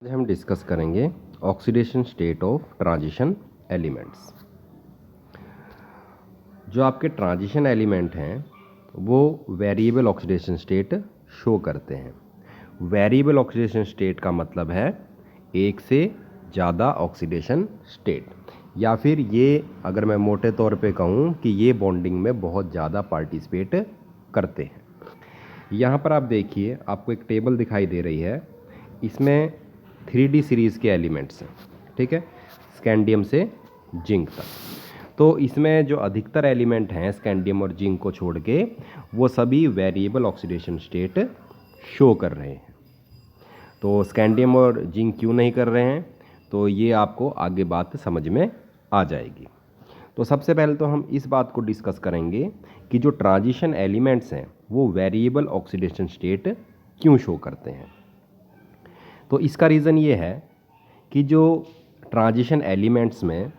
आज हम डिस्कस करेंगे oxidation state of transition elements. जो आपके ट्रांजिशन एलिमेंट हैं वो वेरिएबल ऑक्सीडेशन स्टेट शो करते हैं। वेरिएबल ऑक्सीडेशन स्टेट का मतलब है एक से ज़्यादा ऑक्सीडेशन स्टेट, या फिर ये अगर मैं मोटे तौर पे कहूँ कि ये बॉन्डिंग में बहुत ज़्यादा पार्टिसिपेट करते हैं। यहाँ पर आप देखिए, आपको एक टेबल दिखाई दे रही है, इसमें 3D सीरीज़ के एलिमेंट्स हैं, ठीक है, स्कैंडियम से जिंक तक। तो इसमें जो अधिकतर एलिमेंट हैं स्कैंडियम और जिंक को छोड़ के, वो सभी वेरिएबल ऑक्सीडेशन स्टेट शो कर रहे हैं। तो स्कैंडियम और जिंक क्यों नहीं कर रहे हैं, तो ये आपको आगे बात समझ में आ जाएगी। तो सबसे पहले तो हम इस बात को डिस्कस करेंगे कि जो ट्रांजिशन एलिमेंट्स हैं वो वेरिएबल ऑक्सीडेशन स्टेट क्यों शो करते हैं। तो इसका रीज़न ये है कि जो ट्रांजिशन एलिमेंट्स में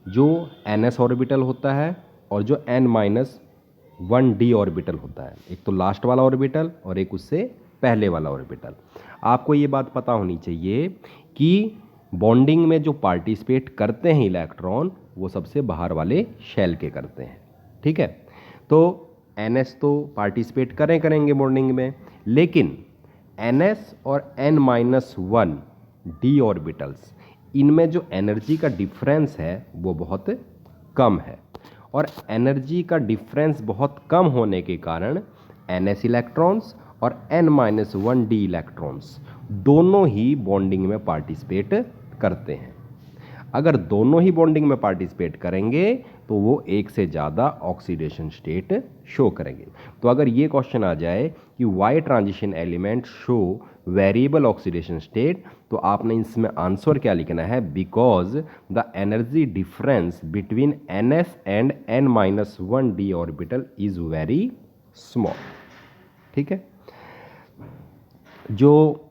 जो ns ऑर्बिटल होता है और जो n-1d ऑर्बिटल होता है, एक तो लास्ट वाला ऑर्बिटल और एक उससे पहले वाला ऑर्बिटल, आपको ये बात पता होनी चाहिए कि बॉन्डिंग में जो पार्टिसिपेट करते हैं इलेक्ट्रॉन वो सबसे बाहर वाले शेल के करते हैं, ठीक है। तो ns तो पार्टिसिपेट करेंगे बॉन्डिंग में, लेकिन ns और n-1d ऑर्बिटल्स, इनमें जो एनर्जी का डिफरेंस है वो बहुत कम है, और एनर्जी का डिफरेंस बहुत कम होने के कारण ns इलेक्ट्रॉन्स और n-1d इलेक्ट्रॉन्स दोनों ही बॉन्डिंग में पार्टिसिपेट करते हैं। अगर दोनों ही बॉन्डिंग में पार्टिसिपेट करेंगे तो वो एक से ज़्यादा ऑक्सीडेशन स्टेट शो करेंगे। तो अगर ये क्वेश्चन आ जाए कि why transition element show variable oxidation state, तो आपने इसमें आंसर क्या लिखना है, because the energy difference between ns and n-1d orbital is very small, ठीक है। जो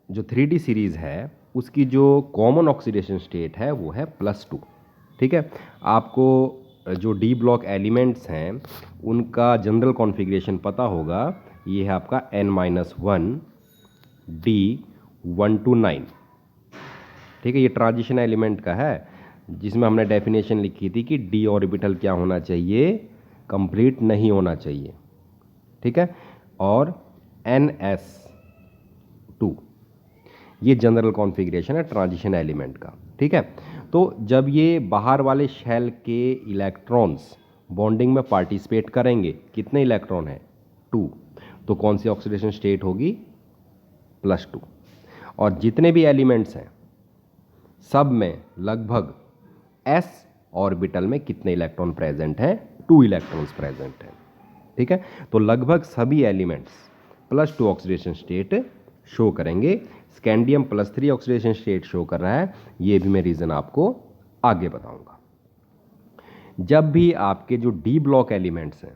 3D सीरीज है उसकी जो कॉमन ऑक्सीडेशन स्टेट है वो है +2, ठीक है। आपको जो डी ब्लॉक एलिमेंट्स हैं उनका जनरल कॉन्फ़िगरेशन पता होगा, ये है आपका n-1d129, ठीक है। ये ट्रांजिशन एलिमेंट का है, जिसमें हमने डेफिनेशन लिखी थी कि डी ऑर्बिटल क्या होना चाहिए, कंप्लीट नहीं होना चाहिए, ठीक है। और ns2, ये जनरल कॉन्फ़िगरेशन है ट्रांजिशन एलिमेंट का, ठीक है। तो जब ये बाहर वाले शेल के इलेक्ट्रॉन्स बॉन्डिंग में पार्टिसिपेट करेंगे, कितने इलेक्ट्रॉन हैं, 2, तो कौन सी ऑक्सीडेशन स्टेट होगी, +2। और जितने भी एलिमेंट्स हैं सब में लगभग s ऑर्बिटल में कितने इलेक्ट्रॉन प्रेजेंट हैं, 2 इलेक्ट्रॉन्स प्रेजेंट हैं, ठीक है। तो लगभग सभी एलिमेंट्स +2 ऑक्सीडेशन स्टेट शो करेंगे। स्कैंडियम +3 ऑक्सीडेशन स्टेट शो कर रहा है, ये भी मैं रीज़न आपको आगे बताऊंगा। जब भी आपके जो डी ब्लॉक एलिमेंट्स हैं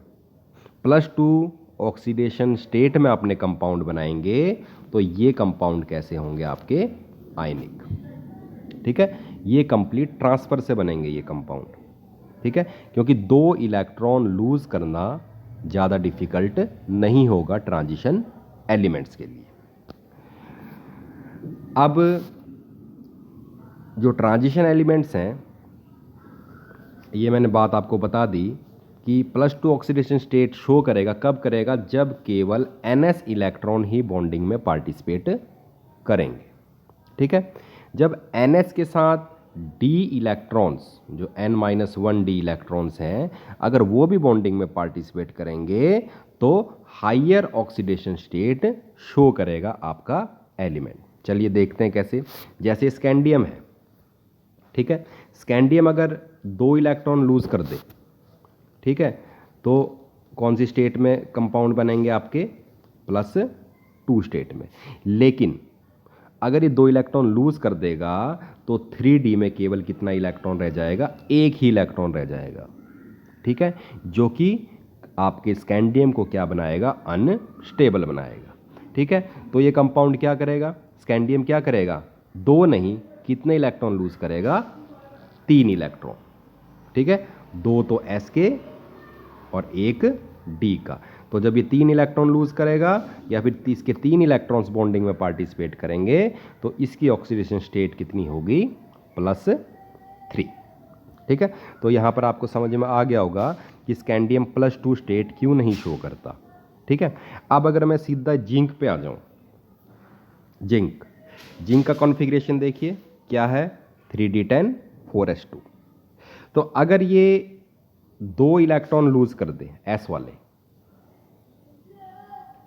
+2 ऑक्सीडेशन स्टेट में अपने कंपाउंड बनाएंगे, तो ये कंपाउंड कैसे होंगे, आपके आयनिक, ठीक है। ये कंप्लीट ट्रांसफर से बनेंगे ये कंपाउंड, ठीक है, क्योंकि 2 इलेक्ट्रॉन लूज करना ज़्यादा डिफिकल्ट नहीं होगा ट्रांजिशन एलिमेंट्स के लिए। अब जो ट्रांजिशन एलिमेंट्स हैं, ये मैंने बात आपको बता दी कि +2 ऑक्सीडेशन स्टेट शो करेगा, कब करेगा, जब केवल ns इलेक्ट्रॉन ही बॉन्डिंग में पार्टिसिपेट करेंगे, ठीक है। जब ns के साथ d इलेक्ट्रॉन्स, जो n-1d इलेक्ट्रॉन्स हैं, अगर वो भी बॉन्डिंग में पार्टिसिपेट करेंगे तो हायर ऑक्सीडेशन स्टेट शो करेगा आपका एलिमेंट। चलिए देखते हैं कैसे। जैसे स्कैंडियम है, ठीक है, स्कैंडियम अगर 2 इलेक्ट्रॉन लूज कर दे, ठीक है, तो कौन सी स्टेट में कंपाउंड बनेंगे, आपके +2 स्टेट में। लेकिन अगर ये 2 इलेक्ट्रॉन लूज कर देगा तो 3D में केवल कितना इलेक्ट्रॉन रह जाएगा, एक ही इलेक्ट्रॉन रह जाएगा, ठीक है, जो कि आपके स्कैंडियम को क्या बनाएगा, अनस्टेबल बनाएगा, ठीक है। तो ये कंपाउंड क्या करेगा, स्कैंडियम क्या करेगा, 2 नहीं, कितने इलेक्ट्रॉन लूज करेगा, 3 इलेक्ट्रॉन, ठीक है, 2 तो s के और 1 d का। तो जब ये 3 इलेक्ट्रॉन लूज करेगा या फिर इसके 3 इलेक्ट्रॉन्स बॉन्डिंग में पार्टिसिपेट करेंगे तो इसकी ऑक्सीडेशन स्टेट कितनी होगी, +3। ठीक है, तो यहाँ पर आपको समझ में आ गया होगा कि स्कैंडियम +2 स्टेट क्यों नहीं शो करता। ठीक है, अब अगर मैं सीधा जिंक पे आ जाऊँ, जिंक का कॉन्फ़िगरेशन देखिए क्या है, 3d10 4s2। तो अगर ये 2 इलेक्ट्रॉन लूज कर दे S वाले,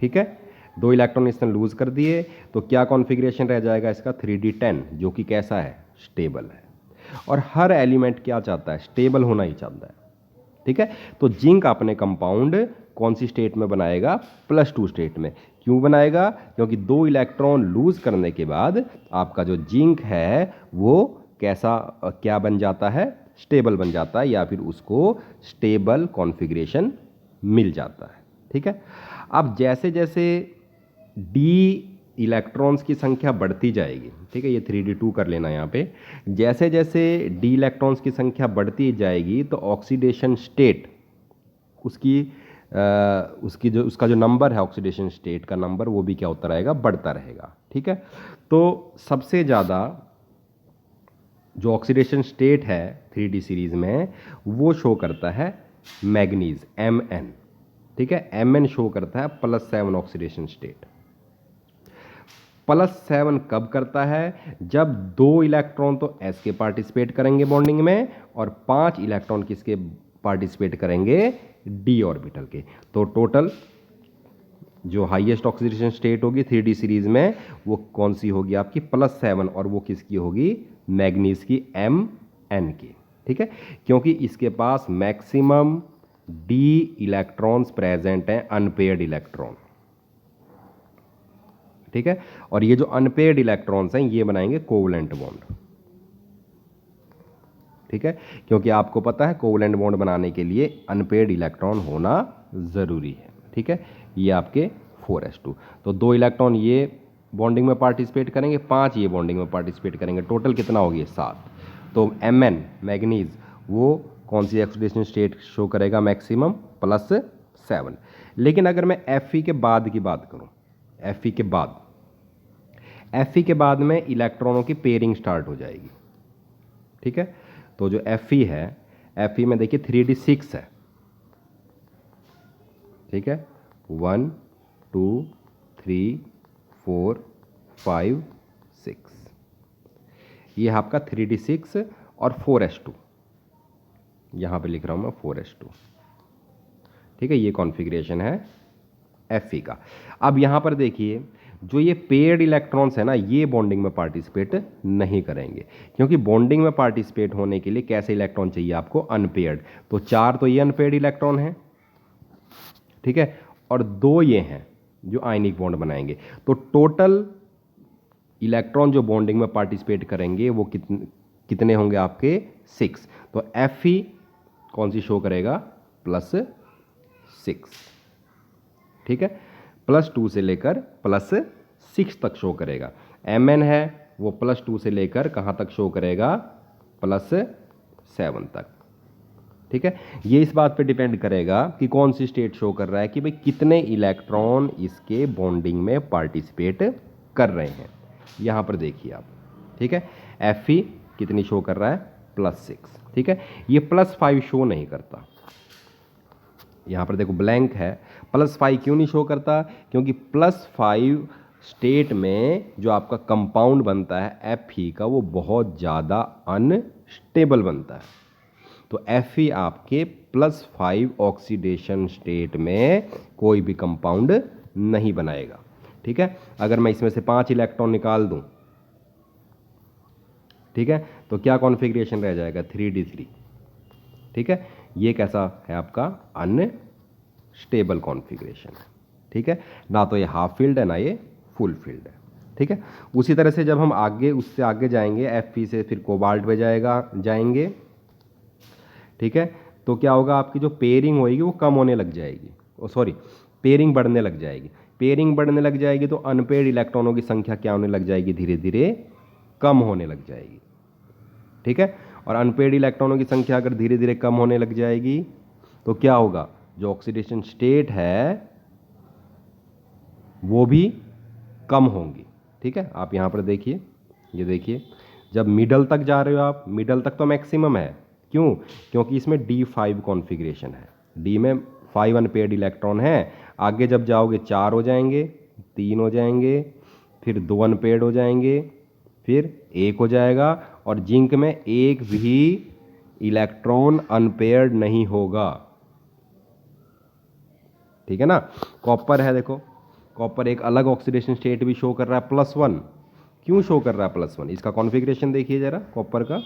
ठीक है, 2 इलेक्ट्रॉन इसने लूज कर दिए तो क्या कॉन्फ़िगरेशन रह जाएगा इसका, 3d10, जो कि कैसा है, स्टेबल है। और हर एलिमेंट क्या चाहता है, स्टेबल होना ही चाहता है। ठीक है, तो जिंक अपने कंपाउंड कौन सी स्टेट में बनाएगा, +2 स्टेट में। क्यों बनाएगा, क्योंकि 2 इलेक्ट्रॉन लूज करने के बाद आपका जो जिंक है वो कैसा, क्या बन जाता है, स्टेबल बन जाता है, या फिर उसको स्टेबल कॉन्फ़िगरेशन मिल जाता है। ठीक है, अब जैसे जैसे डी इलेक्ट्रॉन्स की संख्या बढ़ती जाएगी, ठीक है, ये 3d2 कर लेना यहाँ पे, जैसे जैसे डी इलेक्ट्रॉन्स की संख्या बढ़ती जाएगी तो ऑक्सीडेशन स्टेट उसका जो नंबर है, ऑक्सीडेशन स्टेट का नंबर, वो भी क्या होता रहेगा, बढ़ता रहेगा। ठीक है, तो सबसे ज़्यादा जो ऑक्सीडेशन स्टेट है 3d सीरीज में वो शो करता है मैग्नीज, Mn। ठीक है, Mn शो करता है +7 ऑक्सीडेशन स्टेट। +7 कब करता है, जब 2 इलेक्ट्रॉन तो S के पार्टिसिपेट करेंगे बॉन्डिंग में और 5 इलेक्ट्रॉन किसके पार्टिसिपेट करेंगे, D ऑर्बिटल के। तो टोटल जो हाईएस्ट ऑक्सीडेशन स्टेट होगी 3d सीरीज में वो कौन सी होगी आपकी, +7, और वो किसकी होगी, मैग्नीज की, Mn की। ठीक है, क्योंकि इसके पास मैक्सिमम D इलेक्ट्रॉन्स प्रेजेंट हैं, अनपेयर्ड इलेक्ट्रॉन। ठीक है, और ये जो अनपेयर्ड इलेक्ट्रॉन्स हैं ये बनाएंगे कोवलेंट बॉन्ड। ठीक है, क्योंकि आपको पता है कोवलेंट बॉन्ड बनाने के लिए अनपेयर्ड इलेक्ट्रॉन होना जरूरी है। ठीक है, ये आपके 4s2, तो 2 इलेक्ट्रॉन ये बॉन्डिंग में पार्टिसिपेट करेंगे, 5 ये बॉन्डिंग में पार्टिसिपेट करेंगे, टोटल कितना होगी, 7। तो Mn मैग्नीज वो कौन सी ऑक्सीडेशन स्टेट शो करेगा, मैक्सिमम +7। लेकिन अगर मैं Fe के बाद की बात करूं, Fe के बाद में इलेक्ट्रॉनों की पेयरिंग स्टार्ट हो जाएगी। ठीक है, तो जो Fe है, Fe में देखिए 3d6 है। ठीक है, 1 2 3 4 5 6, ये आपका 3d6 और 4s2, यहां पे लिख रहा हूं मैं 4s2। ठीक है, ये कॉन्फ़िगरेशन है Fe का। अब यहां पर देखिए जो ये पेयर्ड इलेक्ट्रॉन्स है ना, ये बॉन्डिंग में पार्टिसिपेट नहीं करेंगे, क्योंकि बॉन्डिंग में पार्टिसिपेट होने के लिए कैसे इलेक्ट्रॉन चाहिए आपको, अनपेयर्ड। तो 4 तो ये अनपेयर्ड इलेक्ट्रॉन हैं, ठीक है, और 2 ये हैं जो आयनिक बॉन्ड बनाएंगे। तो टोटल इलेक्ट्रॉन जो बॉन्डिंग में पार्टिसिपेट करेंगे वो कितने होंगे आपके, 6। तो Fe कौन सी शो करेगा, +6। ठीक है, +2 से लेकर +6 तक शो करेगा। Mn है वो +2 से लेकर कहाँ तक शो करेगा, +7 तक। ठीक है, ये इस बात पे डिपेंड करेगा कि कौन सी स्टेट शो कर रहा है कि भाई कितने इलेक्ट्रॉन इसके बॉन्डिंग में पार्टिसिपेट कर रहे हैं। यहाँ पर देखिए आप, ठीक है, Fe कितनी शो कर रहा है, +6। ठीक है, ये +5 शो नहीं करता, यहाँ पर देखो ब्लैंक है। +5 क्यों नहीं शो करता, क्योंकि +5 स्टेट में जो आपका कंपाउंड बनता है Fe का वो बहुत ज़्यादा अनस्टेबल बनता है। तो Fe आपके +5 ऑक्सीडेशन स्टेट में कोई भी कंपाउंड नहीं बनाएगा। ठीक है, अगर मैं इसमें से 5 इलेक्ट्रॉन निकाल दूं, ठीक है, तो क्या कॉन्फ़िगरेशन रह जाएगा, 3d3। ठीक है, ये कैसा है आपका, अनस्टेबल कॉन्फ़िगरेशन है। ठीक है, ना तो ये हाफ फील्ड है ना ये फुल फील्ड है। ठीक है, उसी तरह से जब हम आगे उससे आगे जाएंगे, Fe से फिर कोबाल्ट पे जाएंगे। ठीक है, तो क्या होगा, आपकी जो पेयरिंग होगी वो कम होने लग जाएगी, पेयरिंग बढ़ने लग जाएगी। पेयरिंग बढ़ने लग जाएगी तो अनपेयर्ड इलेक्ट्रॉनों की संख्या क्या होने लग जाएगी, धीरे धीरे कम होने लग जाएगी। ठीक है, और अनपेयर्ड इलेक्ट्रॉनों की संख्या अगर धीरे धीरे कम होने लग जाएगी तो क्या होगा, जो ऑक्सीडेशन स्टेट है वो भी कम होंगी। ठीक है, आप यहाँ पर देखिए, ये देखिए, जब मिडल तक जा रहे हो आप, मिडल तक तो मैक्सिमम है, क्यों? क्योंकि इसमें D5 कॉन्फ़िगरेशन है, डी में 5 अनपेयर्ड इलेक्ट्रॉन है। आगे जब जाओगे 4 हो जाएंगे, 3 हो जाएंगे, फिर 2 अनपेयर्ड हो जाएंगे, फिर 1 हो जाएगा, और जिंक में एक भी इलेक्ट्रॉन अनपेयर्ड नहीं होगा। ठीक है ना। कॉपर है, देखो कॉपर एक अलग ऑक्सीडेशन स्टेट भी शो कर रहा है, +1। क्यों शो कर रहा है +1? इसका कॉन्फ़िगरेशन देखिए जरा कॉपर का,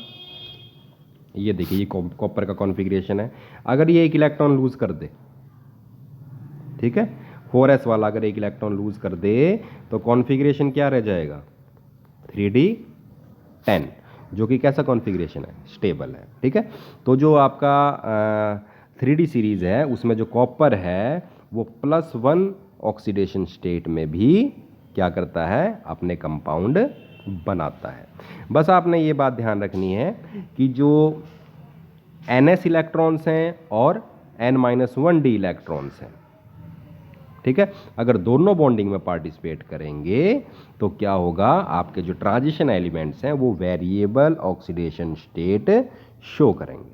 ये देखिए, ये कॉपर का कॉन्फ़िगरेशन है। अगर ये एक इलेक्ट्रॉन लूज कर दे, ठीक है, 4s वाला अगर एक इलेक्ट्रॉन लूज कर दे तो कॉन्फ़िगरेशन क्या रह जाएगा? 3d10, जो कि कैसा कॉन्फ़िगरेशन है? स्टेबल है। ठीक है, तो जो आपका 3d सीरीज़ है उसमें जो कॉपर है वो +1 ऑक्सीडेशन स्टेट में भी क्या करता है? अपने कंपाउंड बनाता है। बस आपने ये बात ध्यान रखनी है कि जो ns इलेक्ट्रॉन्स हैं और n-1d इलेक्ट्रॉन्स हैं, ठीक है, अगर दोनों बॉन्डिंग में पार्टिसिपेट करेंगे तो क्या होगा? आपके जो ट्रांजिशन एलिमेंट्स हैं वो वेरिएबल ऑक्सीडेशन स्टेट शो करेंगे।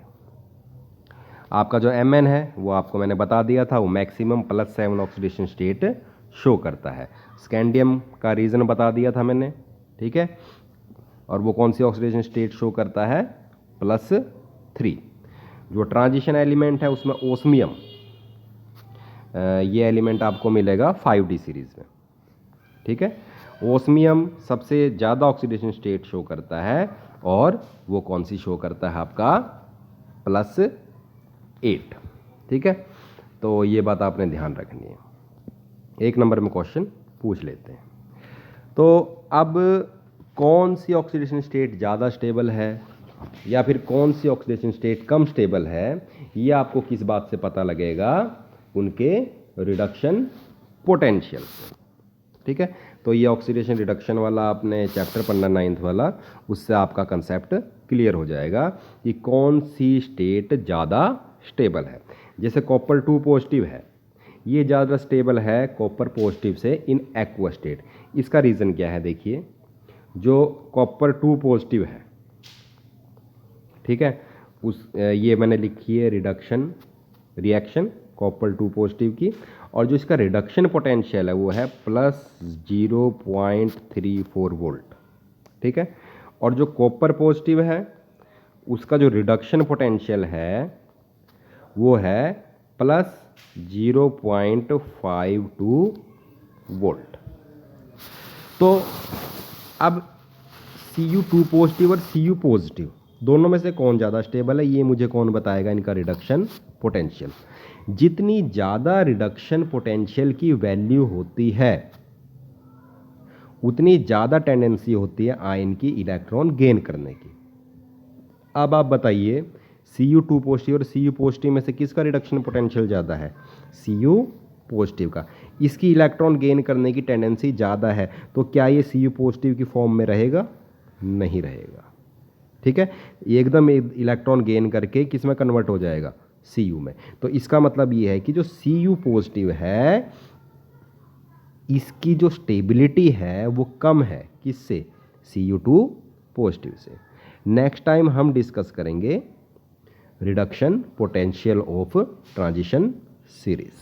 आपका जो Mn है वो आपको मैंने बता दिया था, वो मैक्सिमम +7 ऑक्सीडेशन स्टेट शो करता है। स्कैंडियम का रीज़न बता दिया था मैंने, ठीक है, और वो कौन सी ऑक्सीडेशन स्टेट शो करता है? +3। जो ट्रांजिशन एलिमेंट है उसमें ओस्मियम, ये एलिमेंट आपको मिलेगा 5d सीरीज़ में। ठीक है, ओस्मियम सबसे ज़्यादा ऑक्सीडेशन स्टेट शो करता है, और वो कौन सी शो करता है? आपका +8। ठीक है, तो ये बात आपने ध्यान रखनी है। 1 नंबर में क्वेश्चन पूछ लेते हैं। तो अब कौन सी ऑक्सीडेशन स्टेट ज़्यादा स्टेबल है या फिर कौन सी ऑक्सीडेशन स्टेट कम स्टेबल है, ये आपको किस बात से पता लगेगा? उनके रिडक्शन पोटेंशियल से। ठीक है, तो ये ऑक्सीडेशन रिडक्शन वाला आपने चैप्टर पढ़ना 9th वाला, उससे आपका कंसेप्ट क्लियर हो जाएगा कि कौन सी स्टेट ज़्यादा स्टेबल है। जैसे कॉपर 2 पॉजिटिव है, ये ज़्यादा स्टेबल है कॉपर पॉजिटिव से इन एक्वा स्टेट। इसका रीज़न क्या है? देखिए, जो कॉपर 2 पॉजिटिव है, ठीक है, ये मैंने लिखी है रिडक्शन रिएक्शन कॉपर 2 पॉजिटिव की, और जो इसका रिडक्शन पोटेंशियल है वो है +0.34 वोल्ट। ठीक है, और जो कॉपर पॉजिटिव है उसका जो रिडक्शन पोटेंशियल है वो है +0.52 वोल्ट। तो अब Cu2 पॉजिटिव और Cu पॉजिटिव दोनों में से कौन ज़्यादा स्टेबल है, ये मुझे कौन बताएगा? इनका रिडक्शन पोटेंशियल। जितनी ज़्यादा रिडक्शन पोटेंशियल की वैल्यू होती है उतनी ज़्यादा टेंडेंसी होती है आयन की इलेक्ट्रॉन गेन करने की। अब आप बताइए, Cu2 पॉजिटिव और Cu पॉजिटिव में से किसका रिडक्शन पोटेंशियल ज़्यादा है? Cu पॉजिटिव का। इसकी इलेक्ट्रॉन गेन करने की टेंडेंसी ज़्यादा है, तो क्या ये Cu पॉजिटिव की फॉर्म में रहेगा? नहीं रहेगा। ठीक है, एकदम इलेक्ट्रॉन गेन करके किस में कन्वर्ट हो जाएगा? Cu में। तो इसका मतलब ये है कि जो Cu पॉजिटिव है इसकी जो स्टेबिलिटी है वो कम है, किससे? Cu2 पॉजिटिव से। नेक्स्ट टाइम हम डिस्कस करेंगे reduction potential of transition series.